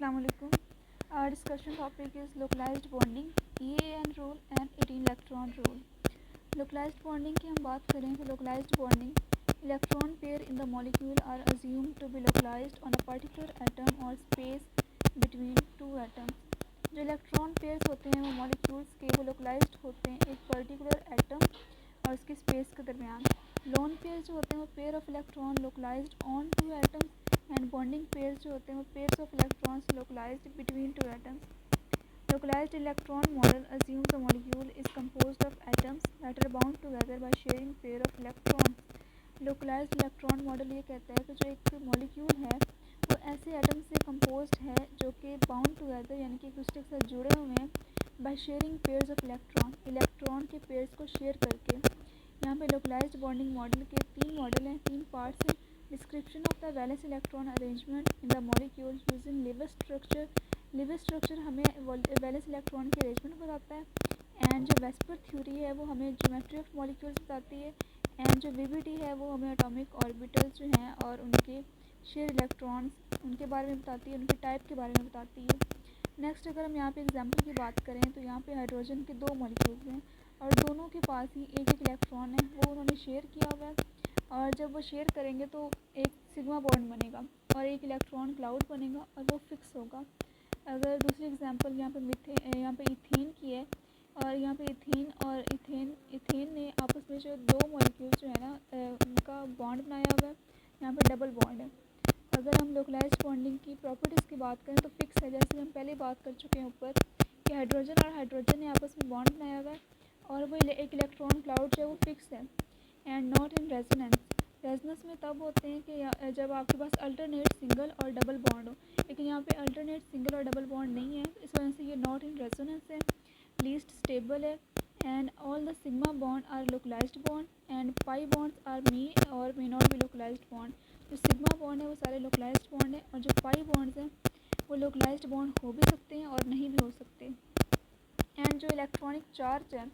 Assalamualaikum. Our discussion topic is localized bonding, EAN rule and 18 electron rule. Localized bonding की हम बात करें तो localized bonding electron pair in the molecule are assumed to be localized on a particular atom or space between two atoms. जो electron pairs होते हैं वो molecules के वो लोकलाइज्ड होते हैं एक पर्टिकुलर एटम और उसकी स्पेस के दरमियान. लोन पेयर्स जो होते हैं वो pair of electron localised on two atoms and bonding pairs जो होते हैं वो pairs of electrons localized between two atoms. Localized electron model assumes the molecule is composed of atoms that are bound together by sharing pair of electrons. Localized electron model ये कहता है कि जो एक molecule है वो ऐसे एटम से composed है जो कि bound together यानी कि एक दूसरे के साथ जुड़े हुए हैं by sharing pairs of electron के pairs को share करके. यहाँ पे localized bonding model के तीन मॉडल हैं, तीन पार्ट्स हैं. Description of the valence electron arrangement in the molecule using Lewis structure. Lewis structure हमें वैलेंस इलेक्ट्रॉन के अरेंजमेंट बताता है एंड जो वेस्पर थ्योरी है वो हमें ज्योमेट्री ऑफ मॉलिक्यूल्स बताती है एंड जो वीबीटी है वो हमें एटॉमिक ऑर्बिटल्स जो हैं और उनके शेयर इलेक्ट्रॉन्स उनके बारे में बताती है, उनके टाइप के बारे में बताती है. नेक्स्ट अगर हम यहाँ पे एग्जांपल की बात करें तो यहाँ पे हाइड्रोजन के दो मॉलिक्यूल्स हैं और दोनों के पास ही एक एक इलेक्ट्रॉन है वो उन्होंने शेयर किया हुआ है और जब वो शेयर करेंगे तो एक सिग्मा बॉन्ड बनेगा और एक इलेक्ट्रॉन क्लाउड बनेगा और वो फिक्स होगा. अगर दूसरी एग्जांपल यहाँ पे इथेन की है और यहाँ पे इथेन और इथेन ने आपस में जो दो मॉलिक्यूल्स जो है ना उनका बॉन्ड बनाया हुआ है, यहाँ पे डबल बॉन्ड है. अगर हम लोकलाइज्ड बॉन्डिंग की प्रॉपर्टीज़ की बात करें तो फिक्स है, जैसे हम पहले बात कर चुके हैं ऊपर कि हाइड्रोजन ने आपस में बॉन्ड बनाया हुआ है और वो एक इलेक्ट्रॉन क्लाउड जो है वो फिक्स है and not in resonance. Resonance में तब होते हैं कि जब आपके पास अल्टरनेट सिंगल और डबल बॉन्ड हो, लेकिन यहाँ पे अल्टरनेट सिंगल और डबल बॉन्ड नहीं है, इस वजह से ये नॉट इन रेजोनेंस है, लीस्ट स्टेबल है and all the sigma bond are localized bond and pi bonds are may or may not be localized bond. जो सिग्मा बॉन्ड है वो सारे लोकलाइज्ड बॉन्ड है और जो पाई बॉन्ड्स हैं वो लोकलाइज्ड बॉन्ड हो भी सकते हैं और नहीं भी हो सकते. एंड जो इलेक्ट्रॉनिक चार्ज है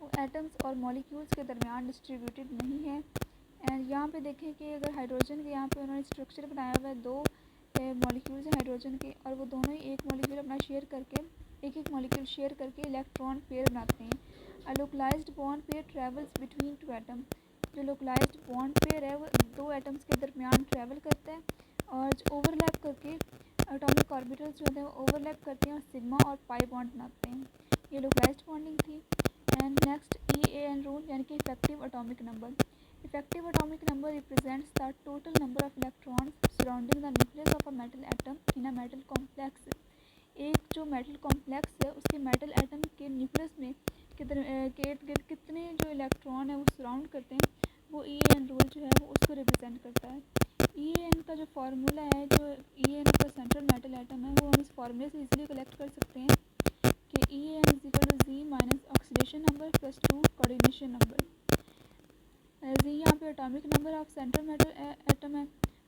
वो एटम्स और मॉलिक्यूल्स के दरमियान डिस्ट्रीब्यूटेड नहीं है. एंड यहाँ पे देखें कि अगर हाइड्रोजन के यहाँ पे उन्होंने स्ट्रक्चर बनाया हुआ है, दो मॉलिक्यूल्स हैं हाइड्रोजन के और वो दोनों ही एक मॉलिक्यूल अपना शेयर करके एक मॉलिक्यूल शेयर करके इलेक्ट्रॉन पेयर बनाते हैं. A localized bond pair travels between two atom. जो लोकलाइज्ड बॉन्ड पेयर है वो दो एटम्स के दरमियान ट्रैवल करता है और जो ओवरलैप करके एटॉमिक ऑर्बिटल्स जो होते हैं वो ओवरलैप करते हैं और सिग्मा और पाई बॉन्ड बनाते हैं. ये लोकलाइज्ड बॉन्डिंग थी. एंड नेक्स्ट EAN रूल यानी कि effective atomic number. Effective atomic number represents the total number of electrons surrounding the nucleus of a metal atom in a metal complex. एक जो metal complex है उसके metal atom के nucleus में कितने जो इलेक्ट्रॉन है वो सराउंड करते हैं, वो EAN रूल जो है वो उसको रिप्रेजेंट करता है. EAN का जो फार्मूला है, जो EAN का सेंट्रल मेटल एटम है, वो हम इस फार्मूले से इजीली कलेक्ट कर सकते हैं कि EAN is equal to Z minus oxidation number plus 2 coordination number. जी यहाँ पे atomic number of central metal atom है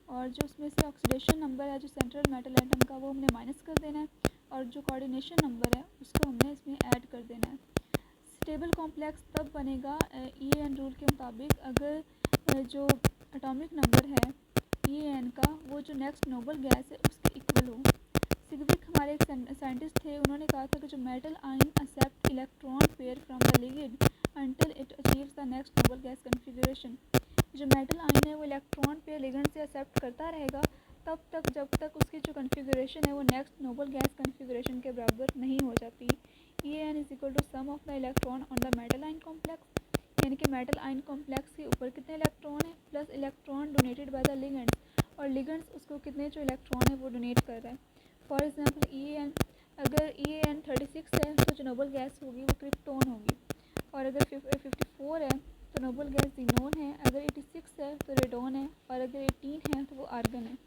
और जो उसमें से ऑक्सीडेशन नंबर है जो सेंट्रल मेटल एटम का वो हमने माइनस कर देना है और जो कोऑर्डिनेशन नंबर है उसको हमने इसमें ऐड कर देना है. स्टेबल कॉम्प्लेक्स तब बनेगा EAN रूल के मुताबिक अगर जो एटॉमिक नंबर है EAN का वो जो नेक्स्ट नोबल गैस है उसके इक्वल हो. सिग्विक हमारे एक साइंटिस्ट थे, उन्होंने कहा था कि जो metal ion accept electron pair from the ligand until it achieves the next noble gas configuration. जो मेटल आयन है वो इलेक्ट्रॉन पेयर लिगेंड से एक्सेप्ट करता रहेगा तब तक जब तक उसकी जो कन्फिगरेशन है वो नेक्स्ट नोबल गैस कन्फिगरेशन के बराबर नहीं हो जाती. EAN is equal to sum of the electron on the metal ion complex, यानी कि मेटल आयन कॉम्प्लेक्स के ऊपर कितने इलेक्ट्रॉन है plus electron donated by the ligands और लिगेंड्स उसको कितने जो इलेक्ट्रॉन है वो डोनेट कर रहा है. फॉर एग्जाम्पल EAN अगर EAN 36 है तो जो नोबल गैस होगी वो क्रिप्टोन होगी और अगर 54 है तो नोबल गैस जीनोन है, अगर 86 है तो रेडोन है और अगर 18 है तो वो आर्गन है.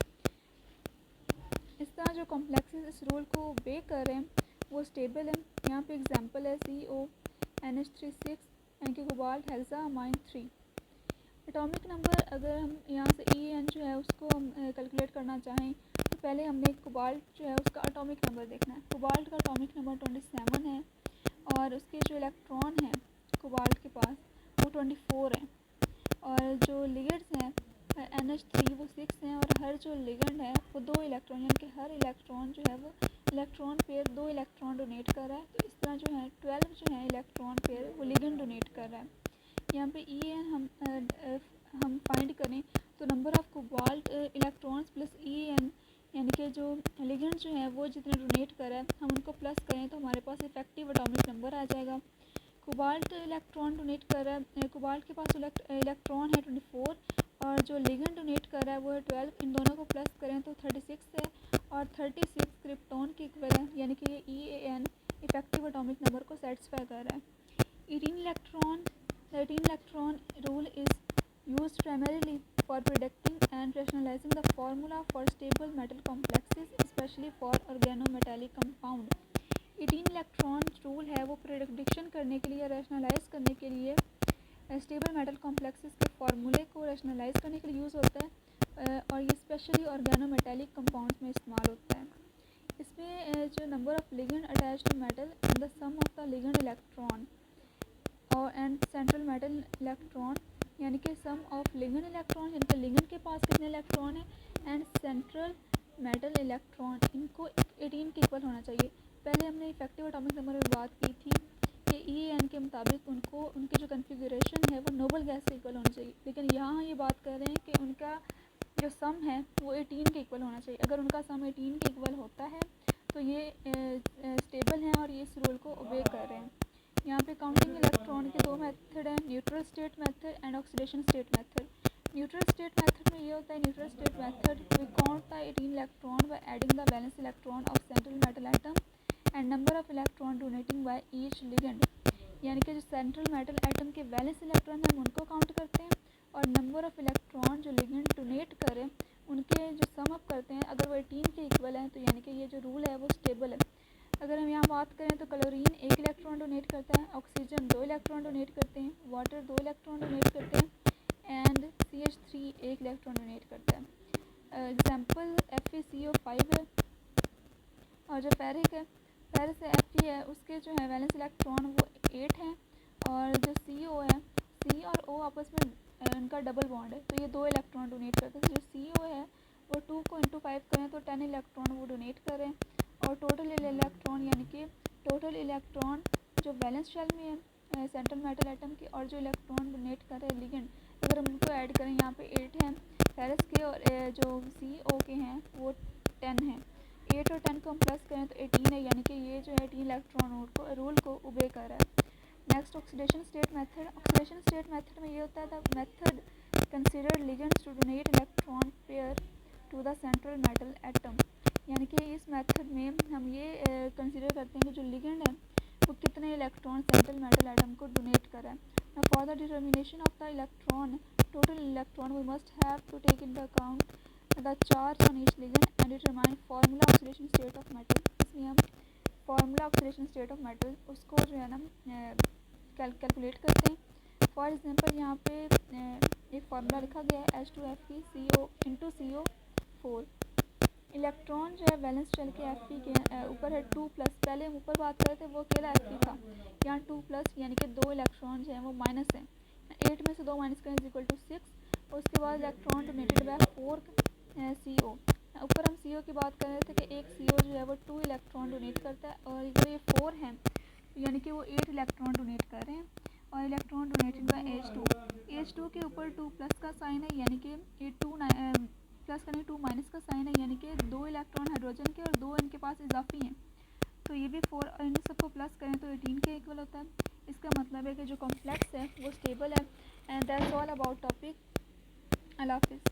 इस तरह जो कॉम्प्लेक्सेस इस रूल को ओबे कर रहे हैं वो स्टेबल है. यहाँ पे एग्जांपल है CONH36 यानी कि cobalt hexa amine 3. Atomic number अगर हम यहाँ से EAN जो है उसको हम कैलकुलेट करना चाहें तो पहले हमने कोबाल्ट जो है उसका एटॉमिक नंबर देखना है. कोबाल्ट का एटॉमिक नंबर 27 है और उसके जो इलेक्ट्रॉन हैं कोबाल्ट के पास वो 24 है और जो लिगेंड्स हैं NH3 वो 6 हैं, और हर जो लिगेंड है वो 2 इलेक्ट्रॉन, यानी कि हर इलेक्ट्रॉन जो है वो इलेक्ट्रॉन पेयर 2 इलेक्ट्रॉन डोनेट कर रहा है। तो इस तरह जो है 12 जो है इलेक्ट्रॉन पेयर वो लिगेंड डोनेट कर रहा है। यहाँ पे EN हम फाइंड करें तो number of cobalt electrons plus EN, यानी कि जो लिगेंड जो है वो जितने डोनेट कर रहा है हम उनको प्लस करें तो हमारे पास इफेक्टिव एटॉमिक नंबर आ जाएगा। कोबाल्ट इलेक्ट्रॉन डोनेट कर रहा है, कोबाल्ट के पास इलेक्ट्रॉन है 24, और जो लिगेंड डोनेट कर रहा है वो है 12। इन दोनों को प्लस करें तो 36 है, और 36 क्रिप्टॉन के इक्वल है, यानी कि ये EAN इफेक्टिव एटॉमिक नंबर को सेटिस्फाई कर रहा है। 18 electron rule is used primarily for predicting and rationalizing the formula for stable metal complexes, especially for organometallic compound। 18 electron rule है वो प्रेडिक्शन करने के लिए, रैशनलाइज करने के लिए, स्टेबल मेटल कॉम्प्लेक्सेस के फार्मूले को रैशनलाइज करने के लिए यूज़ होता है, और ये स्पेशली ऑर्गेनोमेटेलिक कंपाउंड्स में इस्तेमाल होता है। इसमें जो number of ligand attach to metal and the sum of the ligand electron और एंड सेंट्रल मेटल इलेक्ट्रॉन, यानी कि सम ऑफ लिगेंड इलेक्ट्रॉन, यानी कि लिगेंड के पास कितने इलेक्ट्रॉन है, एंड सेंट्रल मेटल इलेक्ट्रॉन, इनको 18 के इक्वल होना चाहिए। पहले हमने इफेक्टिव एटॉमिक नंबर में बात की थी कि EAN के मुताबिक उनको उनके जो कन्फिगरेशन है वो नोबल गैस के इक्वल होना चाहिए, लेकिन यहाँ ये बात कर रहे हैं कि उनका जो सम है वो 18 के इक्वल होना चाहिए। अगर उनका सम 18 के इक्वल होता है तो ये स्टेबल हैं और ये इस रूल को ओबे कर रहे हैं। यहाँ पे काउंटिंग इलेक्ट्रॉन के 2 मेथड हैं, neutral state method and oxidation state method. Neutral state method में ये होता है, neutral state method we count the 18 electron by adding the valence electron of central metal atom and number of electron donating by each ligand, यानी कि जो central metal atom के valence electron हम उनको काउंट करते हैं, और नंबर ऑफ इलेक्ट्रॉन जो लिगेंड डोनेट करें उनके जो सम अप करते हैं, अगर वो 18 के इक्वल है तो यानी कि ये जो रूल है वो स्टेबल है। अगर हम यहाँ बात करें तो क्लोरीन 1 इलेक्ट्रॉन डोनेट करता है, ऑक्सीजन 2 इलेक्ट्रॉन डोनेट करते हैं, वाटर 2 इलेक्ट्रॉन डोनेट करते हैं, एंड CH3 1 इलेक्ट्रॉन डोनेट करता है। एग्जाम्पल FeCO5 है, और जो फेरिक है, फेरिक से Fe है, उसके जो है वैलेंस इलेक्ट्रॉन वो 8 हैं, और जो CO है, C और O आपस में उनका डबल बॉन्ड है तो ये 2 इलेक्ट्रॉन डोनेट करते हैं। जो CO है वो 2 को इंटू 5 करें तो 10 इलेक्ट्रॉन वो डोनेट करें, और टोटल इलेक्ट्रॉन, यानी कि टोटल इलेक्ट्रॉन जो वैलेंस शेल में है सेंट्रल मेटल एटम के, और जो इलेक्ट्रॉन डोनेट कर रहे हैं लिगेंड, अगर हम उनको ऐड करें यहाँ पे 8 हैं फेरस के, और जो CO के हैं वो 10 हैं। 8 और 10 को हम प्लस करें तो 18 है, यानी कि ये जो है 18 इलेक्ट्रॉन रूल को ओबे कर रहा है। Next oxidation state method. Oxidation state method में ये होता है the method consider ligands to donate electron pair to the central metal atom, यानी कि इस मेथड में हम ये कंसिडर करते हैं कि जो लिगेंड है वो कितने इलेक्ट्रॉन सेंट्रल मेटल एटम को डोनेट कर रहा है। For the determination of the electron total electron we must have to take in the account the charge on each ligand and determine formula oxidation state of metal. इसमें हम formula oxidation state of metal उसको जो है ना calculate करते हैं। For example यहाँ पे एक फार्मूला लिखा गया है H2FeCO इंटू CO4। इलेक्ट्रॉन जो है वैलेंस शेल के Fe के ऊपर है 2 प्लस, पहले हम ऊपर बात कर रहे थे वो अकेला Fe था, यहाँ 2 प्लस यानी कि 2 इलेक्ट्रॉन जो है वो माइनस है, 8 में से 2 माइनस करें इक्वल टू 6। उसके बाद इलेक्ट्रॉन डोनेटेड बाय 4 CO। ऊपर हम CO की बात कर रहे थे कि एक CO जो है वो 2 इलेक्ट्रॉन डोनेट करता है, और इधर ये 4 हैं यानी कि वो 8 इलेक्ट्रॉन डोनेट कर रहे हैं, और इलेक्ट्रॉन डोनेटेड बाय H2 के ऊपर 2 प्लस का साइन है, यानी कि ये 2 प्लस करें 2 माइनस का साइन है, यानी कि 2 इलेक्ट्रॉन हाइड्रोजन के और 2 इनके पास इजाफी हैं, तो ये भी 4, और इन सबको प्लस करें तो 18 के इक्वल होता है। इसका मतलब है कि जो कॉम्प्लेक्स है वो स्टेबल है। And that's all about topic. अल्लाह हाफिज़।